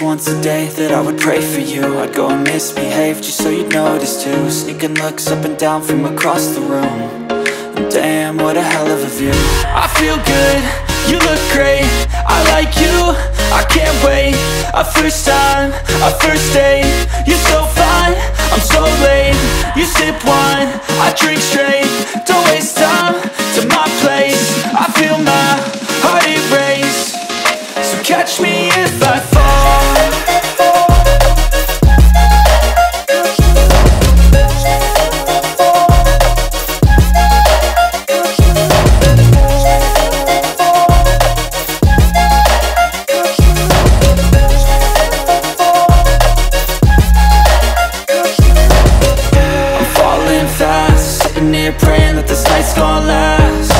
was once a day that I would pray for you. I'd go and misbehave just so you'd notice too. Sneaking looks up and down from across the room. And damn, what a hell of a view. I feel good, you look great, I like you, I can't wait. A first time, a first date, you're so fine, I'm so late. You sip wine, I drink straight, don't waste time to my place. I feel my heart erase, so catch me if I fall. Praying that this night's gonna last.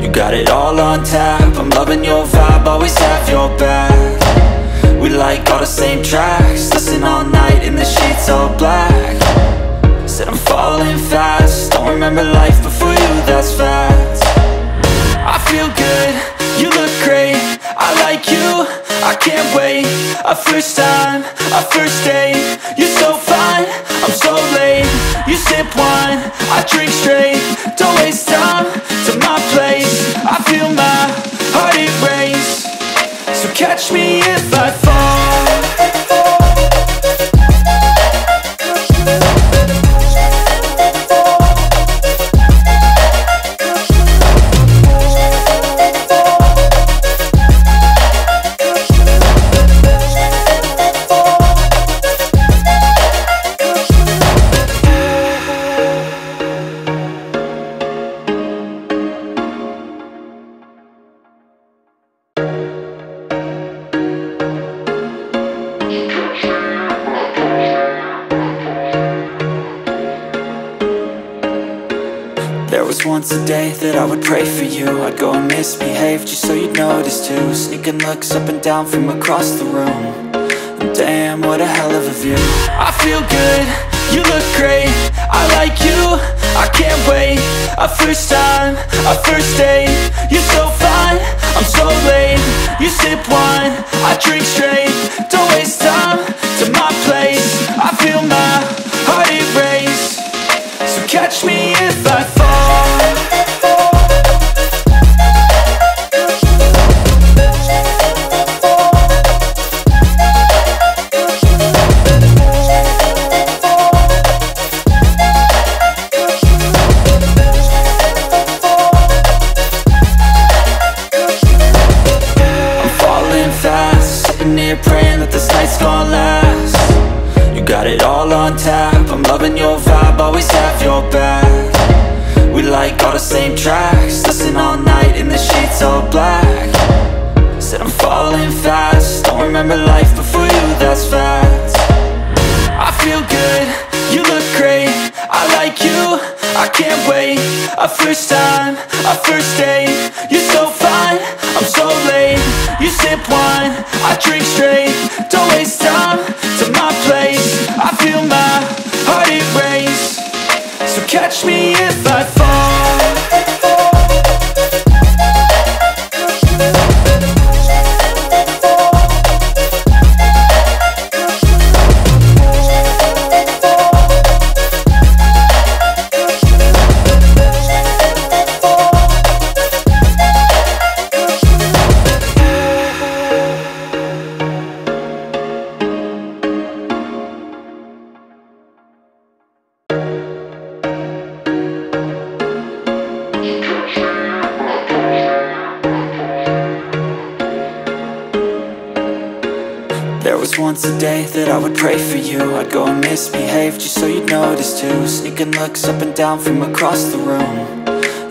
You got it all on tap, I'm loving your vibe, always have your back. We like all the same tracks, listen all night in the sheets all black. Said I'm falling fast, don't remember life before you, that's fact. I feel good, you look great, I like you, I can't wait. A first time, a first date, you're so fine, I'm so late. You sip wine, I drink straight, don't waste time to my place. I feel my heart erase, so catch me if I fall. There was once a day that I would pray for you. I'd go and misbehave just so you'd notice too. Sneaking looks up and down from across the room. And damn, what a hell of a view. I feel good, you look great, I like you, I can't wait. A first time, a first date, you're so fine, I'm so late. You sip wine, I drink straight, don't waste time to my place. I feel my heart erase, so catch me if I fall. Praying that this night's gonna last. You got it all on tap, I'm loving your vibe, always have your back. We like all the same tracks, listen all night in the sheets all black. Said I'm falling fast, don't remember life before you, that's fact. I feel good, you look great, I like you, I can't wait. A first time, a first date, you're so fine, I'm so late. You sip wine, I drink straight, don't waste time to my place. I feel my heart erase, so catch me if I fall. There was once a day that I would pray for you. I'd go and misbehave just so you'd notice too. Sneaking looks up and down from across the room.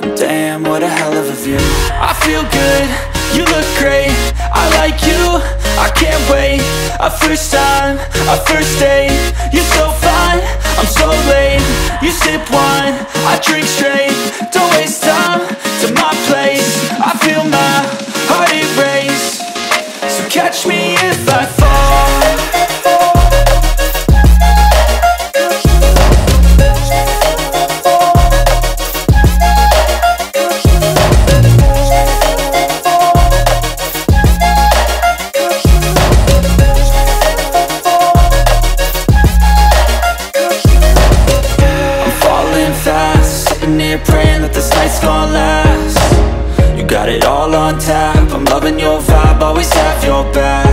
And damn, what a hell of a view. I feel good, you look great, I like you, I can't wait. A first time, a first date, you're so fine, I'm so late. You sip wine, I drink straight, don't waste time to my place. I feel my heart erase, so catch me if I fall. praying that this night's gonna last. You got it all on tap, I'm loving your vibe, always have your back.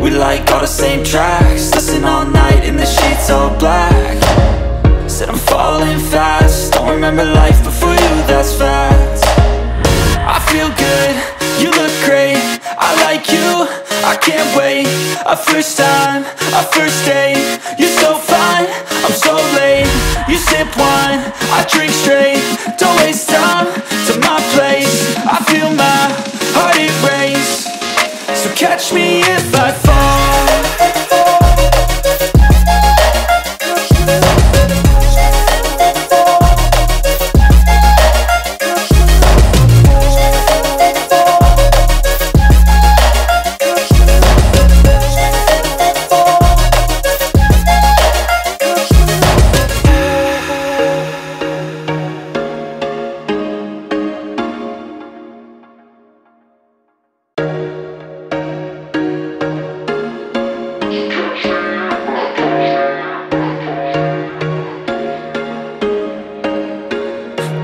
We like all the same tracks, listen all night in the sheets all black. Said I'm falling fast, don't remember life before you, that's fact. I feel good, you look great, I like you, I can't wait. A first time, a first date, you're so fine, I'm so late. You sip wine, I drink straight, don't waste time to my place. I feel my heart erase, so catch me if I fall.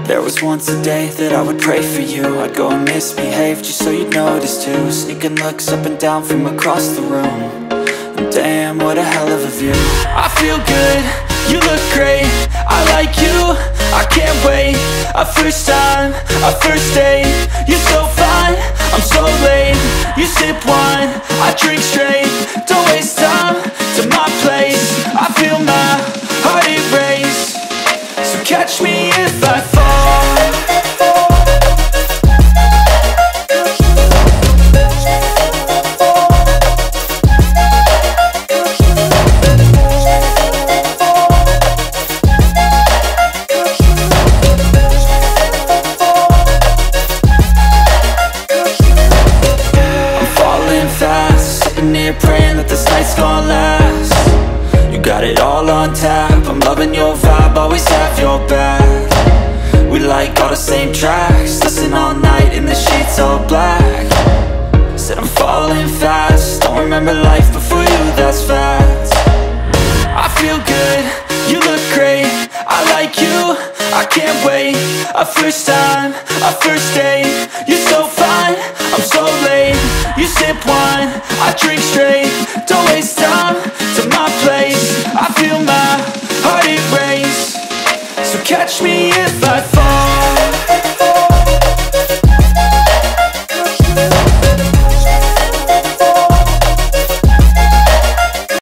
There was once a day that I would pray for you. I'd go and misbehave just so you'd notice too. Sneaking looks up and down from across the room, and damn, what a hell of a view. I feel good, you look great, I like you, I can't wait. A first time, a first date, you're so fine, I'm so late. You sip wine, I drink straight, don't waste time to my place. I feel my heart erase, so catch me if I fall. Praying that this night's gonna last. You got it all on tap, I'm loving your vibe, always have your back. We like all the same tracks, listen all night in the sheets all black. Said I'm falling fast, don't remember life before you, that's fact. I feel good, you look great, I like you, I can't wait. A first time, a first date, you're so fine, I'm so late. You sip wine, I drink straight, don't waste time to my place. I feel my heart erase, so catch me if I fall.